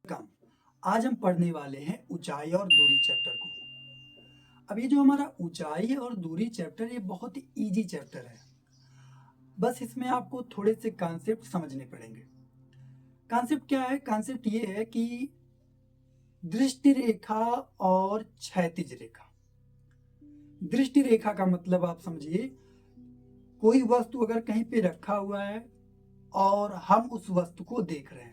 काम आज हम पढ़ने वाले हैं ऊंचाई और दूरी चैप्टर को। अब ये जो हमारा ऊंचाई और दूरी चैप्टर ये बहुत ही इजी चैप्टर है। बस इसमें आपको थोड़े से कॉन्सेप्ट समझने पड़ेंगे। कॉन्सेप्ट क्या है? कॉन्सेप्ट ये है कि दृष्टि रेखा और क्षैतिज रेखा। दृष्टि रेखा का मतलब आप समझिए, कोई वस्तु अगर कहीं पे रखा हुआ है और हम उस वस्तु को देख रहे हैं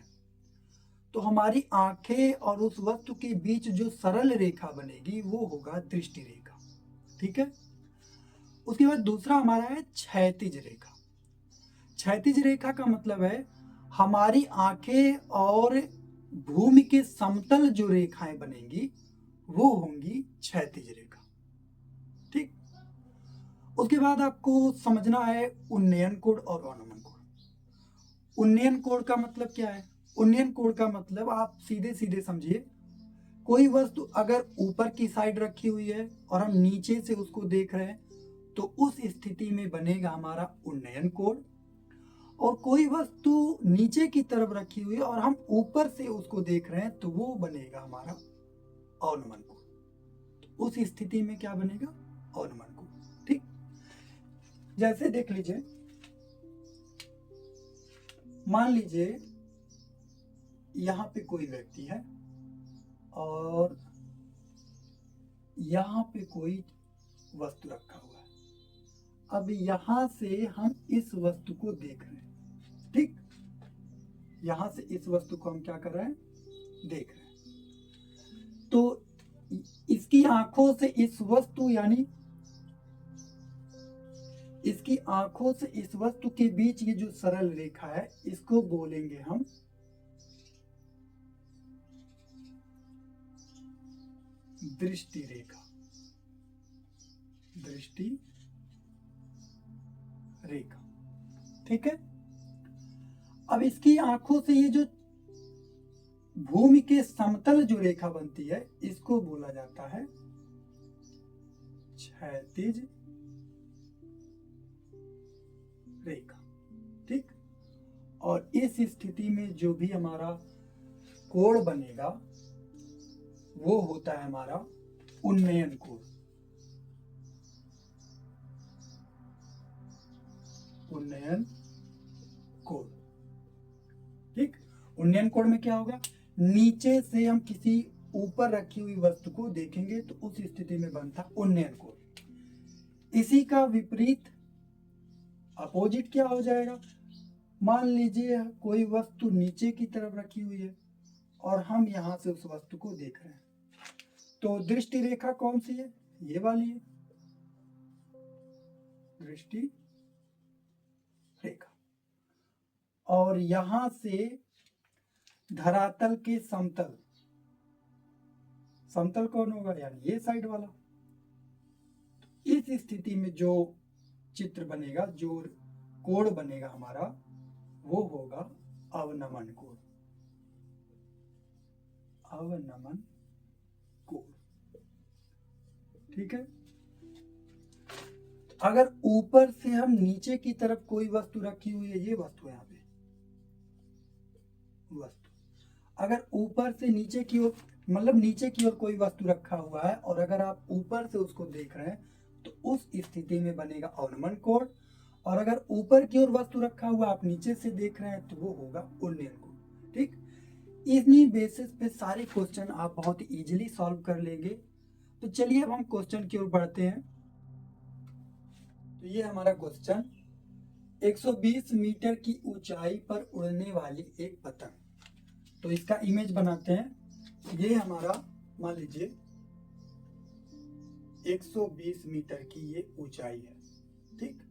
तो हमारी आंखें और उस वस्तु के बीच जो सरल रेखा बनेगी वो होगा दृष्टि रेखा। ठीक है। उसके बाद दूसरा हमारा है क्षैतिज रेखा। क्षैतिज रेखा का मतलब है हमारी आंखें और भूमि के समतल जो रेखाएं बनेंगी वो होंगी क्षैतिज रेखा। ठीक। उसके बाद आपको समझना है उन्नयन कोण और अवनमन कोण। उन्नयन कोण का मतलब क्या है? उन्नयन कोण का मतलब आप सीधे सीधे समझिए, कोई वस्तु अगर ऊपर की साइड रखी हुई है और हम नीचे से उसको देख रहे हैं तो उस स्थिति में बनेगा हमारा उन्नयन कोण। और कोई वस्तु नीचे की तरफ रखी हुई है और हम ऊपर से उसको देख रहे हैं तो वो बनेगा हमारा अवनमन कोण। तो उस स्थिति में क्या बनेगा? अवनमन कोण। ठीक। जैसे देख लीजिए, मान लीजिए यहां पे कोई व्यक्ति है और यहां पे कोई वस्तु रखा हुआ है। अब यहां से हम इस वस्तु को देख रहे हैं। ठीक। यहां से इस वस्तु को हम क्या कर रहे हैं? देख रहे हैं। तो इसकी आंखों से इस वस्तु यानी इसकी आंखों से इस वस्तु के बीच ये जो सरल रेखा है इसको बोलेंगे हम दृष्टि रेखा। दृष्टि रेखा। ठीक है। अब इसकी आंखों से ये जो भूमि के समतल जो रेखा बनती है इसको बोला जाता है क्षैतिज रेखा। ठीक। और इस स्थिति में जो भी हमारा कोण बनेगा वो होता है हमारा उन्नयन कोण। उन्नयन कोण। ठीक। उन्नयन कोण में क्या होगा? नीचे से हम किसी ऊपर रखी हुई वस्तु को देखेंगे तो उस स्थिति में बनता उन्नयन कोण। इसी का विपरीत अपोजिट क्या हो जाएगा? मान लीजिए कोई वस्तु नीचे की तरफ रखी हुई है और हम यहां से उस वस्तु को देख रहे हैं तो दृष्टि रेखा कौन सी है? ये वाली है, दृष्टि रेखा। और यहां से धरातल के समतल, समतल कौन होगा? यानी ये साइड वाला। इस स्थिति में जो चित्र बनेगा, जो कोण बनेगा हमारा वो होगा अवनमन कोण। अवनमन कोण। ठीक है। अगर ऊपर से हम नीचे की तरफ कोई वस्तु रखी हुई है, ये वस्तु यहाँ पे वस्तु, अगर ऊपर से नीचे की ओर मतलब नीचे की ओर कोई वस्तु रखा हुआ है और अगर आप ऊपर से उसको देख रहे हैं तो उस स्थिति में बनेगा अवनमन कोण। और अगर ऊपर की ओर वस्तु रखा हुआ आप नीचे से देख रहे हैं तो वो होगा उन्नयन कोण। ठीक। इन्हीं बेसिस पे सारे क्वेश्चन आप बहुत इजीली सॉल्व कर लेंगे। तो चलिए अब हम क्वेश्चन की ओर बढ़ते हैं। तो ये हमारा क्वेश्चन, 120 मीटर की ऊंचाई पर उड़ने वाली एक पतंग। तो इसका इमेज बनाते हैं। ये हमारा मान लीजिए 120 मीटर की ये ऊंचाई है। ठीक।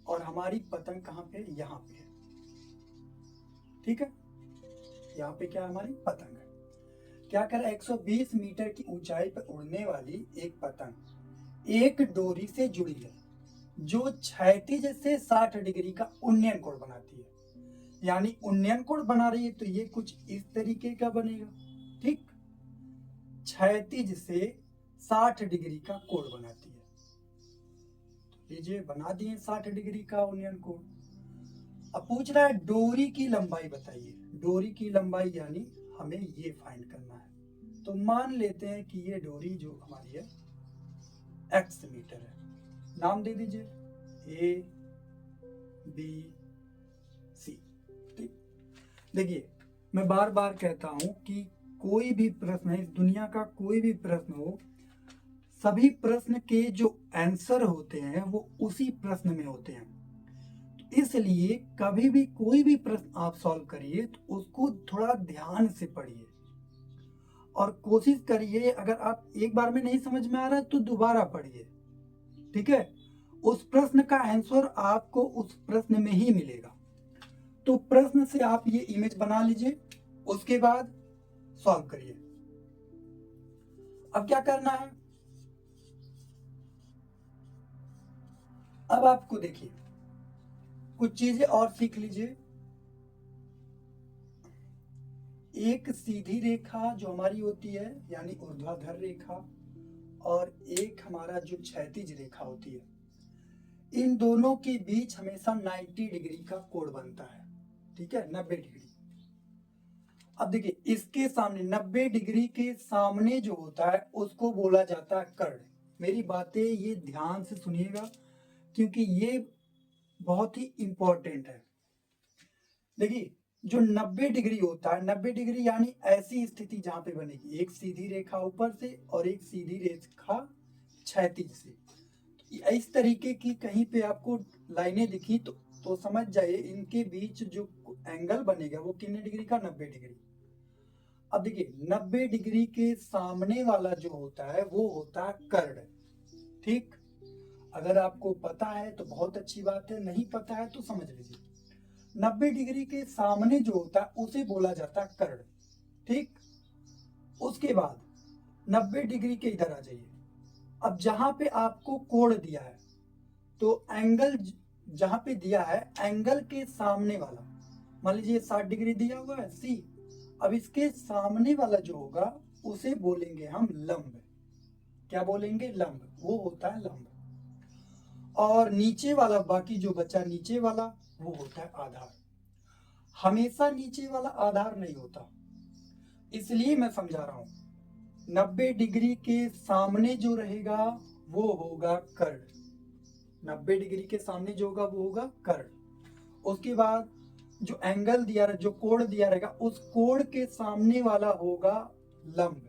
और हमारी पतंग कहाँ पे? यहाँ पे है। ठीक है। यहाँ पे क्या हमारी पतंग है। क्या कर 120 मीटर की ऊंचाई पर उड़ने वाली एक पतंग एक डोरी से जुड़ी है जो क्षैतिज से 60 डिग्री का उन्नयन कोण बनाती है। यानी उन्नयन कोण बना रही है तो ये कुछ इस तरीके का बनेगा। ठीक। क्षैतिज से 60 डिग्री का कोण बनाती है। तो लीजिए बना दिए 60 डिग्री का उन्नयन कोण। अब पूछ रहा है डोरी की लंबाई बताइए। डोरी की लंबाई यानी हमें ये फाइंड करना है। तो मान लेते हैं कि ये डोरी जो हमारी है एक्स मीटर है, नाम दे दीजिए ए बी सी। ठीक, देखिए मैं बार बार कहता हूं कि कोई भी प्रश्न है, इस दुनिया का कोई भी प्रश्न हो, सभी प्रश्न के जो आंसर होते हैं वो उसी प्रश्न में होते हैं। तो इसलिए कभी भी कोई भी प्रश्न आप सॉल्व करिए तो उसको थोड़ा ध्यान से पढ़िए और कोशिश करिए, अगर आप एक बार में नहीं समझ में आ रहा है तो दोबारा पढ़िए। ठीक है, उस प्रश्न का आंसर आपको उस प्रश्न में ही मिलेगा। तो प्रश्न से आप ये इमेज बना लीजिए, उसके बाद सॉल्व करिए। अब क्या करना है, अब आपको देखिए कुछ चीजें और सीख लीजिए। एक सीधी रेखा जो हमारी होती है यानी ऊर्ध्वाधर रेखा, और एक हमारा जो क्षैतिज रेखा होती है, इन दोनों के बीच हमेशा 90 डिग्री का कोण बनता है। ठीक है, 90 डिग्री। अब देखिए इसके सामने 90 डिग्री के सामने जो होता है उसको बोला जाता है कर्ण। मेरी बातें ये ध्यान से सुनिएगा क्योंकि ये बहुत ही इंपॉर्टेंट है। देखिए जो 90 डिग्री होता है, 90 डिग्री यानी ऐसी स्थिति जहां पे बनेगी एक सीधी रेखा ऊपर से और एक सीधी रेखा क्षैतिज से। इस तरीके की कहीं पे आपको लाइनें दिखी तो समझ जाइए इनके बीच जो एंगल बनेगा वो कितने डिग्री का, 90 डिग्री। अब देखिए 90 डिग्री के सामने वाला जो होता है वो होता है कर्ण। ठीक, अगर आपको पता है तो बहुत अच्छी बात है, नहीं पता है तो समझ लीजिए। 90 डिग्री के सामने जो होता है उसे बोला जाता है कर्ण। ठीक, उसके बाद 90 डिग्री के इधर आ जाइए। अब जहां पे आपको कोण दिया है तो एंगल जहां पे दिया है एंगल के सामने वाला, मान लीजिए 60 डिग्री दिया हुआ है सी, अब इसके सामने वाला जो होगा उसे बोलेंगे हम लंब। क्या बोलेंगे, लंब, वो होता है लंब। और नीचे वाला, बाकी जो बचा नीचे वाला वो होता है आधार। हमेशा नीचे वाला आधार नहीं होता, इसलिए मैं समझा रहा हूं। 90 डिग्री के सामने जो रहेगा वो होगा कर्ण। 90 डिग्री के सामने जो होगा वो होगा कर्ण। उसके बाद जो एंगल दिया जो कोण दिया रहेगा उस कोण के सामने वाला होगा लंब,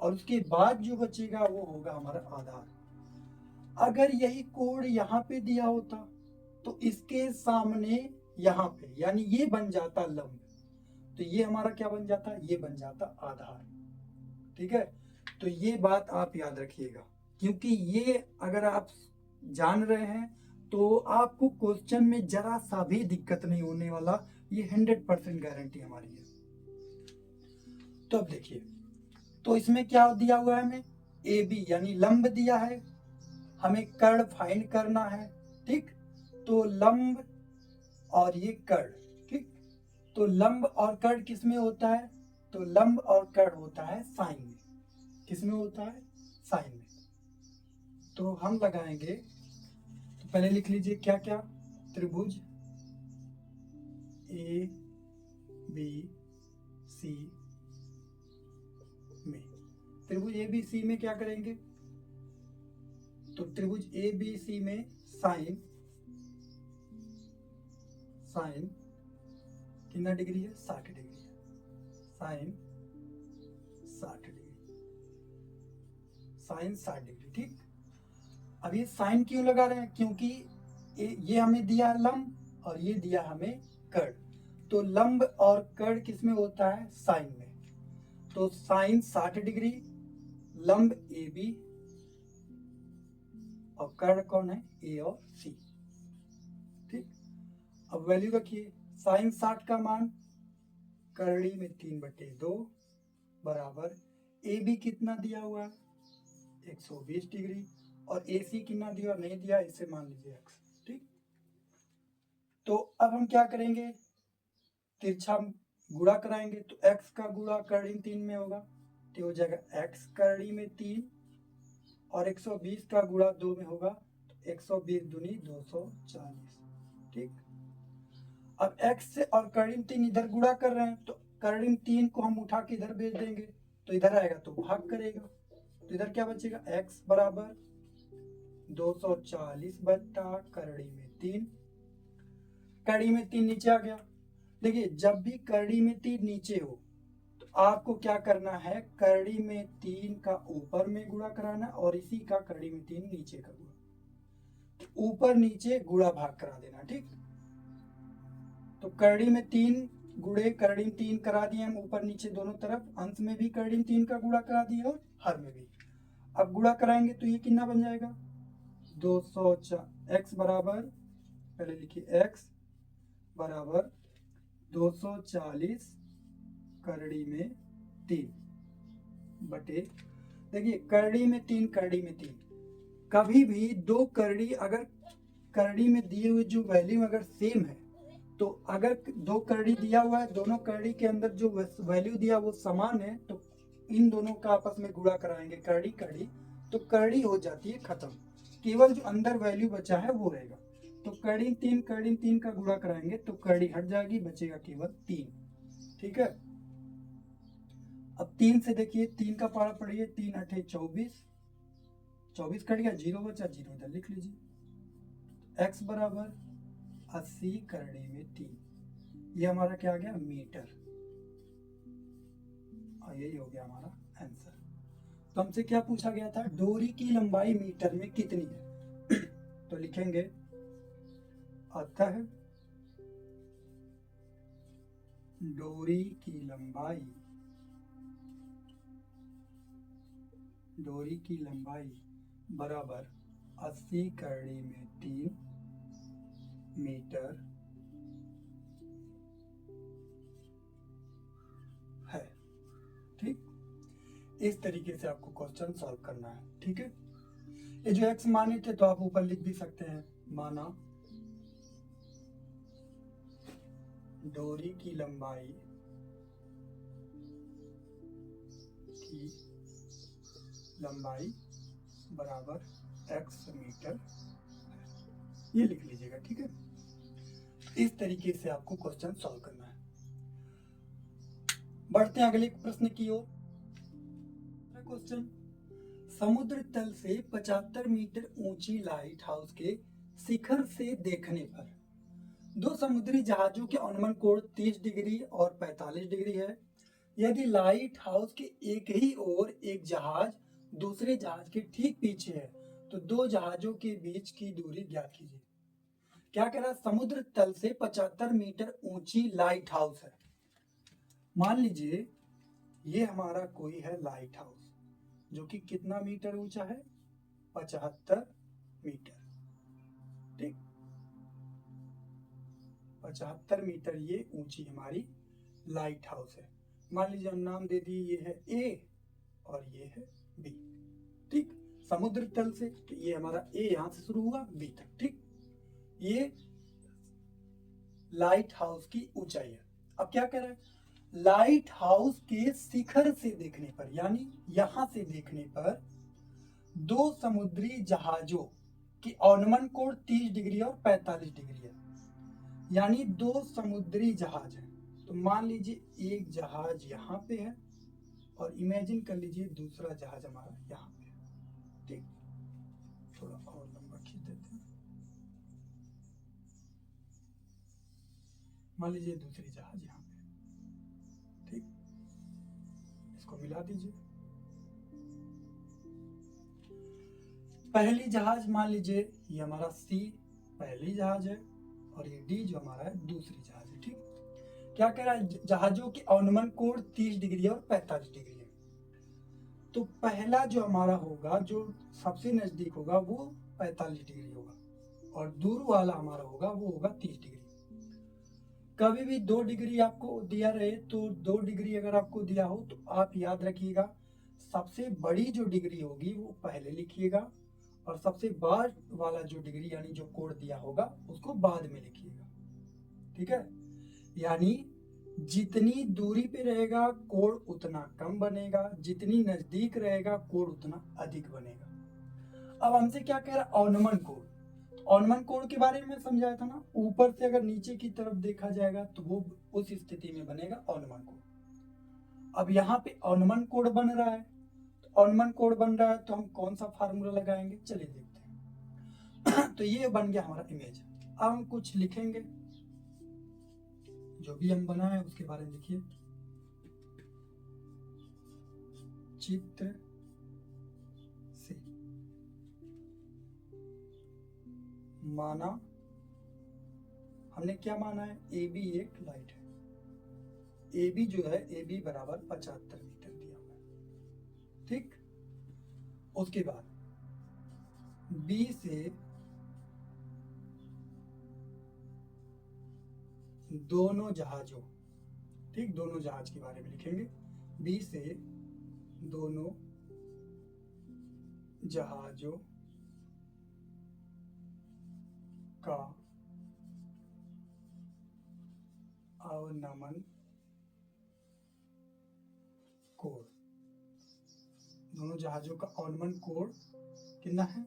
और उसके बाद जो बचेगा वो होगा हमारा आधार। अगर यही कोण यहाँ पे दिया होता तो इसके सामने यहाँ पे यानी ये बन जाता लंब, तो ये हमारा क्या बन जाता, ये बन जाता आधार। ठीक है, तो ये बात आप याद रखिएगा क्योंकि ये अगर आप जान रहे हैं तो आपको क्वेश्चन में जरा सा भी दिक्कत नहीं होने वाला, ये 100% गारंटी हमारी है। तो अब देखिए, तो इसमें क्या दिया हुआ है, हमें ए बी यानी लंब दिया है, हमें कर्ण फाइंड करना है। ठीक, तो लंब और ये कर्ण। ठीक, तो लंब और कर्ण किस में होता है, तो लंब और कर्ण होता है साइन में। किस में होता है, साइन में। तो हम लगाएंगे, तो पहले लिख लीजिए क्या क्या, त्रिभुज ए बी सी में, त्रिभुज ए बी सी में क्या करेंगे, तो त्रिभुज ए बी सी में साइन, साइन कितना डिग्री है, 60 डिग्री है, साइन 60 डिग्री, साइन 60 डिग्री। ठीक, अब ये साइन क्यों लगा रहे हैं, क्योंकि ये हमें दिया है लंब और ये दिया हमें कर्ण, तो लंब और कर्ण किस में होता है, साइन में। तो साइन 60 डिग्री, लंब ए बी और कर्ण कौन है, ए और सी। ठीक, अब वैल्यू रखिए, साइन 60 का मान करड़ी में 3/2 बराबर ए बी कितना दिया हुआ है 120 डिग्री, और ए सी कितना दिया और नहीं दिया इसे मान लीजिए एक्स। ठीक, तो अब हम क्या करेंगे, तिरछा गुणा कराएंगे, तो x का गुणा करड़ी 3 में होगा तो हो जाएगा x करड़ी में 3, और 120 का गुणा 2 में होगा तो 120 दूनी 240। ठीक, अब x से और करड़ी 3 इधर गुणा कर रहे हैं तो करड़ी में 3 को हम उठा के इधर भेज देंगे तो इधर आएगा तो भाग करेगा, तो इधर क्या बचेगा, x बराबर 240 बट्टा करड़ी में 3। करड़ी में 3 नीचे आ गया। देखिए जब भी करड़ी में 3 नीचे हो तो आपको क्या करना है, करड़ी में 3 का ऊपर में गुणा कराना और इसी का करड़ी में 3 नीचे का गुणा, ऊपर नीचे गुणा भाग करा देना। ठीक, तो करड़ी में 3 गुणे करड़ी में 3 करा दिए हम ऊपर नीचे दोनों तरफ, अंश में भी करड़ी में 3 का गुणा करा दिए और हर में भी। अब गुणा कराएंगे तो ये कितना बन जाएगा, 204 x बराबर, पहले लिखिए x बराबर 240 करड़ी में 3 बटे, देखिए करड़ी में 3 करड़ी में 3, कभी भी दो करड़ी अगर करड़ी में दिए हुए जो वैल्यू अगर सेम है, तो अगर दो करड़ी दिया हुआ है, दोनों करड़ी के अंदर जो वैल्यू दिया वो समान है, तो इन दोनों का आपस में गुणा कराएंगे करड़ी करड़ी, तो करड़ी हो जाती है खत्म, केवल जो अंदर वैल्यू बचा है वो रहेगा। तो करड़ी 3 का गुणा कराएंगे तो करड़ी हट जाएगी, बचेगा केवल 3। ठीक है, अब 3 से देखिए 3 का पारा पढ़िए, 3 अठे 24, 24 कट गया, 0 बचा, 0 इधर लिख लीजिए। x बराबर 80 करड़ी में 3, ये हमारा क्या आ गया, मीटर, और यही हो गया हमारा आंसर। तो हमसे क्या पूछा गया था, डोरी की लंबाई मीटर में कितनी है तो लिखेंगे अतः डोरी की लंबाई बराबर 80 करड़ी में 3 मीटर है। ठीक, इस तरीके से आपको क्वेश्चन सॉल्व करना है। ठीक है, ये जो x माने थे तो आप ऊपर लिख भी सकते हैं, माना डोरी की लंबाई बराबर x मीटर, ये लिख लीजिएगा। ठीक है, इस तरीके से आपको क्वेश्चन सॉल्व करना है। बढ़ते हैं अगले प्रश्न की ओर। क्वेश्चन, समुद्र तल से 75 मीटर ऊंची लाइट हाउस के शिखर से देखने पर दो समुद्री जहाजों के अनुमान कोण 30 डिग्री और 45 डिग्री है। यदि लाइट हाउस के एक ही ओर एक जहाज दूसरे जहाज के ठीक पीछे है तो दो जहाजों के बीच की दूरी ज्ञात कीजिए। क्या कह रहा है, समुद्र तल से 75 मीटर ऊंची लाइट हाउस है। मान लीजिए ये हमारा कोई है लाइट हाउस जो कि कितना मीटर ऊंचा है, 75 मीटर। ठीक, 75 मीटर ये ऊंची हमारी लाइट हाउस है। मान लीजिए हम नाम दे दिए, ये है ए और ये है बी। ठीक, समुद्र तल से तो ये हमारा ए यहां से शुरू हुआ बी तक। ठीक, ये लाइट हाउस की ऊंचाई है। अब क्या कह रहा है, लाइट हाउस के शिखर से देखने पर, यानी यहां से देखने पर दो समुद्री जहाजों की अनुमान कोण 30 डिग्री और 45 डिग्री है, यानी दो समुद्री जहाज है। तो मान लीजिए एक जहाज यहाँ पे है और इमेजिन कर लीजिए दूसरा जहाज हमारा यहाँ पे है। ठीक, थोड़ा और लंबा खींच देते हैं। मान लीजिए दूसरी जहाज यहाँ पे, ठीक, इसको मिला दीजिए। पहली जहाज मान लीजिए ये हमारा सी पहली जहाज है और ये डी जो हमारा है दूसरी जहाज है। ठीक, क्या कह रहा है, जहाजों के अनुमान कोण 30 डिग्री और 45 डिग्री है। तो पहला जो हमारा होगा, जो सबसे नजदीक होगा वो 45 डिग्री होगा और दूर वाला हमारा होगा वो होगा 30 डिग्री। कभी भी 2 डिग्री आपको दिया रहे तो 2 डिग्री अगर आपको दिया हो तो आप याद रखिएगा सबसे बड़ी जो डिग्री होगी वो पहले लिखिएगा और सबसे बाद वाला जो डिग्री यानी जो कोण दिया होगा उसको बाद में लिखिएगा। ठीक है, यानी जितनी दूरी पे रहेगा कोण उतना कम बनेगा, जितनी नजदीक रहेगा कोण उतना अधिक बनेगा। अब हमसे क्या कह रहा है, अनुमान कोण। अनुमान कोण के बारे में समझाया था ना, ऊपर से अगर नीचे की तरफ देखा जाएगा तो वो उस स्थिति में बनेगा अनुमान कोण। अब यहाँ पे ऑनमन कोड बन रहा है, तो ऑनमन कोड बन रहा है तो हम कौन सा फार्मूला लगाएंगे, चलिए देखते हैं। तो ये बन गया हमारा इमेज। अब हम कुछ लिखेंगे, जो भी हम बनाए उसके बारे में लिखिए। चित्र से माना, हमने क्या माना है, ए बी एक लाइट है, ए बी जो है, ए बी बराबर 75 मीटर दिया हुआ है, ठीक। उसके बाद बी से दोनों जहाजों, ठीक, दोनों जहाज के बारे में लिखेंगे। बी से दोनों जहाजों का अवनमन कोण, दोनों जहाजों का अवनमन कोण कितना है,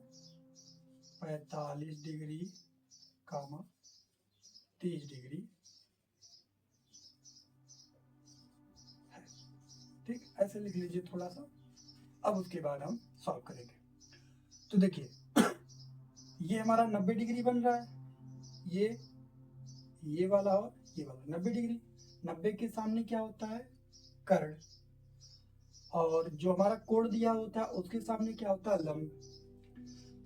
45 डिग्री, 30 डिग्री है, ठीक। ऐसे लिख लीजिए थोड़ा सा। अब उसके बाद हम सॉल्व करेंगे। तो देखिए ये हमारा 90 डिग्री बन रहा है, ये वाला और ये वाला 90 डिग्री। 90 के सामने क्या होता है, कर्ण, और जो हमारा कोण दिया होता है उसके सामने क्या होता है, लंब।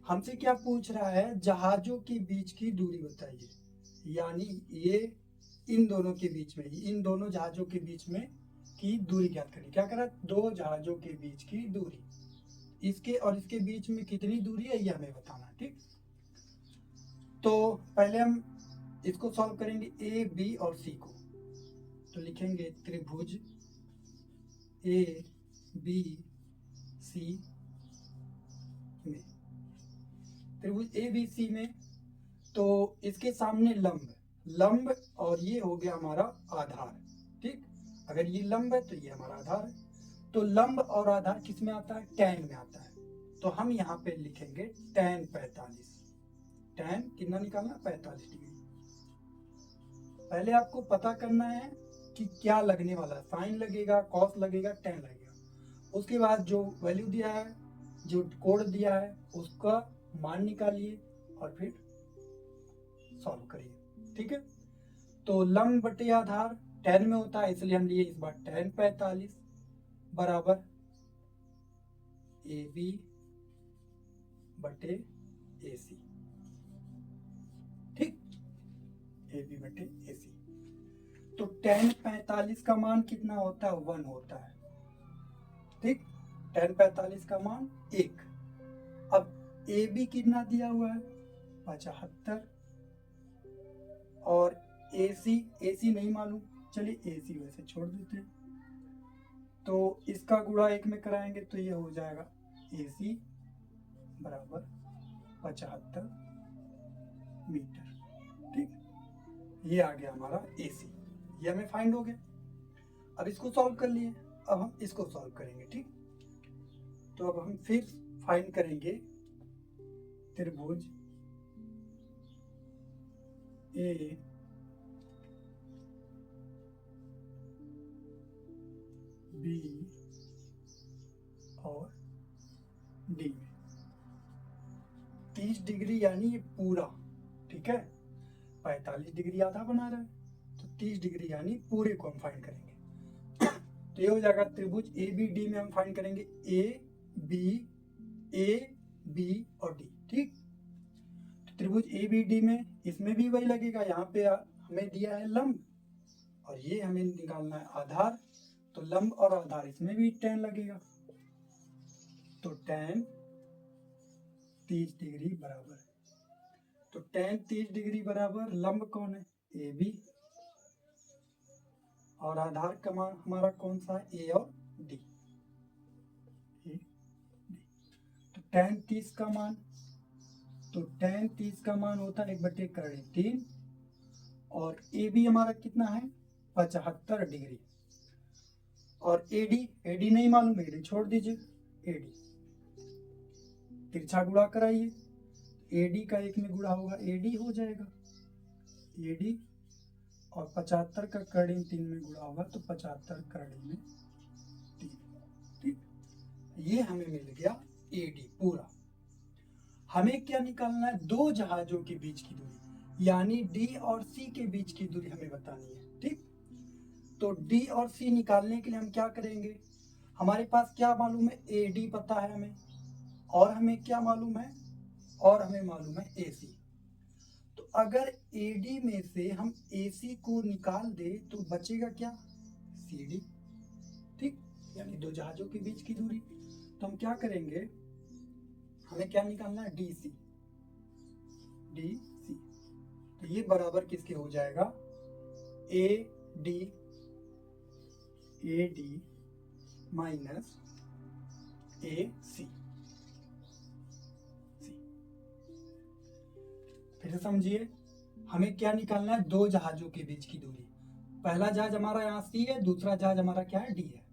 हमसे क्या पूछ रहा है, जहाजों के बीच की दूरी बताइए, यानी ये इन दोनों के बीच में, इन दोनों जहाजों के बीच में की दूरी ज्ञात करनी। क्या करा, दो जहाजों के बीच की दूरी, इसके और इसके बीच में कितनी दूरी है ये हमें बताना, ठीक। तो पहले हम इसको सॉल्व करेंगे, ए बी और सी को। तो लिखेंगे त्रिभुज ए बी सी में, त्रिभुज ए बी सी में, तो इसके सामने लंब और ये हो गया हमारा आधार, ठीक। अगर ये लंब है तो ये हमारा आधार है। तो लंब और आधार किस में आता है, tan में आता है। तो हम यहाँ पे लिखेंगे tan 45। tan कितना निकालना, 45 डिग्री। पहले आपको पता करना है कि क्या लगने वाला है, साइन लगेगा, कॉस लगेगा, tan लगेगा। उसके बाद जो वैल्यू दिया है, जो कोड दिया है, उसका मान निकालिए और फिर सॉल्व करिए, ठीक है। तो लंब बटे आधार tan में होता है, इसलिए हम लिए इस बार tan 45 बराबर ए बी बटे ए सी, ठीक, ए बी बटे ए सी। तो tan 45 का मान कितना होता है, 1 होता है, ठीक। tan 45 का मान 1। अब ए बी कितना दिया हुआ है, 75, और ए सी नहीं मालूम, चलिए ए सी वैसे छोड़ देते हैं। तो इसका गुणा 1 में कराएंगे तो ये हो जाएगा ए सी बराबर 75 मीटर, ठीक। ये आ गया हमारा ए सी, ये हमें फाइंड हो गया। अब इसको सॉल्व कर लिए, अब हम इसको सॉल्व करेंगे, ठीक। तो अब हम फिर फाइंड करेंगे त्रिभुज ए बी और डी में 30 डिग्री यानी ये पूरा, ठीक है। 45 डिग्री आधा बना रहा है, तो 30 डिग्री यानी पूरे को हम फाइंड करेंगे। तो ये हो जाएगा त्रिभुज ए बी डी में हम फाइंड करेंगे ए बी और डी, ठीक। तो त्रिभुज ए बी डी में इसमें भी वही लगेगा, यहाँ पे हमें दिया है लंब और ये हमें निकालना है आधार, तो लंब और आधार इसमें भी tan लगेगा। तो tan 30 डिग्री बराबर, तो tan 30 डिग्री बराबर लंब कौन है, ए बी, और आधार का मान हमारा कौन सा है, ए और डी। तो tan 30 का मान, तो tan 30 का मान होता है 1/3, और ए बी हमारा कितना है 75 डिग्री, और एडी नहीं मालूम, एडी छोड़ दीजिए, एडी तिरछा गुणा कराइए, एडी का 1 में गुणा होगा, एडी हो जाएगा एडी, और 75 का कर्ण 3 में गुणा होगा तो 75 कर्ण में ये हमें मिल गया AD पूरा। हमें क्या निकालना है, दो जहाजों के बीच की दूरी, यानी D और C के बीच की दूरी हमें बतानी है। ठीक, तो D और C निकालने के लिए हम क्या करेंगे, हमारे पास क्या मालूम है, AD पता है हमें, और हमें क्या मालूम है, और हमें मालूम है AC। तो अगर AD में से हम AC को निकाल दे तो बचेगा क्या, CD। ठीक, यानी दो जहाजों के बीच की दूरी। तो हम क्या करेंगे, हमें क्या निकालना है, DC। तो ये बराबर किसके हो जाएगा, AD माइनस AC। फिर से समझिए, हमें क्या निकालना है, दो जहाजों के बीच की दूरी। पहला जहाज हमारा यहाँ C है, दूसरा जहाज हमारा क्या है, D है।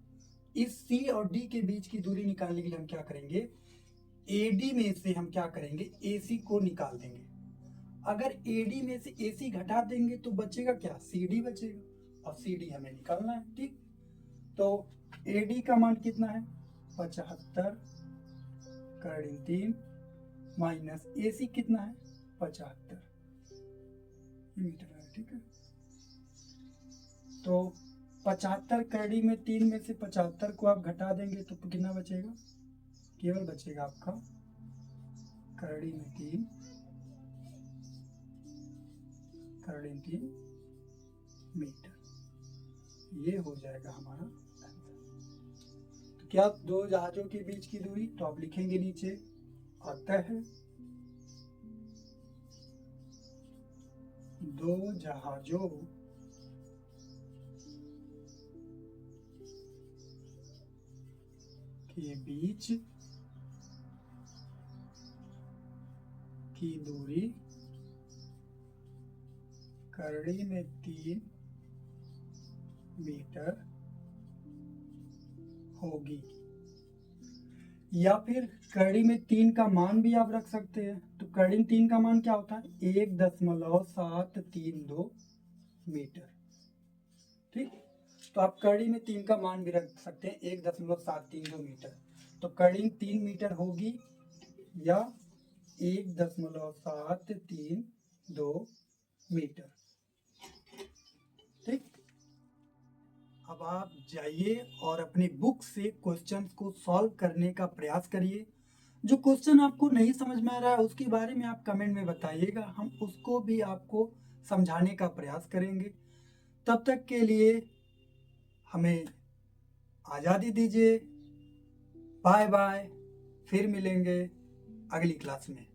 इस C और D के बीच की दूरी निकालने के लिए हम क्या करेंगे, AD में से हम क्या करेंगे, AC को निकाल देंगे। अगर AD में से AC घटा देंगे तो बचेगा क्या, CD बचेगा, और CD हमें निकालना है। ठीक, तो AD का मान कितना है, 75 × 3 माइनस AC कितना है, 75 मीटर है। ठीक है, तो 75 कड़ी में 3 में से 75 को आप घटा देंगे तो कितना बचेगा, केवल बचेगा आपका कड़ी में 3 मीटर। ये हो जाएगा हमारा आंसर। तो क्या दो जहाजों के बीच की दूरी, तो आप लिखेंगे नीचे, अतः दो जहाजों के बीच की दूरी कड़ी में 3 मीटर होगी। या फिर कड़ी में 3 का मान भी आप रख सकते हैं। तो कड़ी में 3 का मान क्या होता है, 1.732 मीटर। ठीक, तो आप कड़ी में 3 का मान भी रख सकते हैं, 1.732 मीटर। तो कड़ी 3 मीटर होगी या 1.732 मीटर। ठीक, अब आप जाइए और अपनी बुक से क्वेश्चंस को सॉल्व करने का प्रयास करिए। जो क्वेश्चन आपको नहीं समझ में आ रहा है उसके बारे में आप कमेंट में बताइएगा, हम उसको भी आपको समझाने का प्रयास करेंगे। तब तक के लिए हमें आज़ादी दीजिए। बाय बाय, फिर मिलेंगे अगली क्लास में।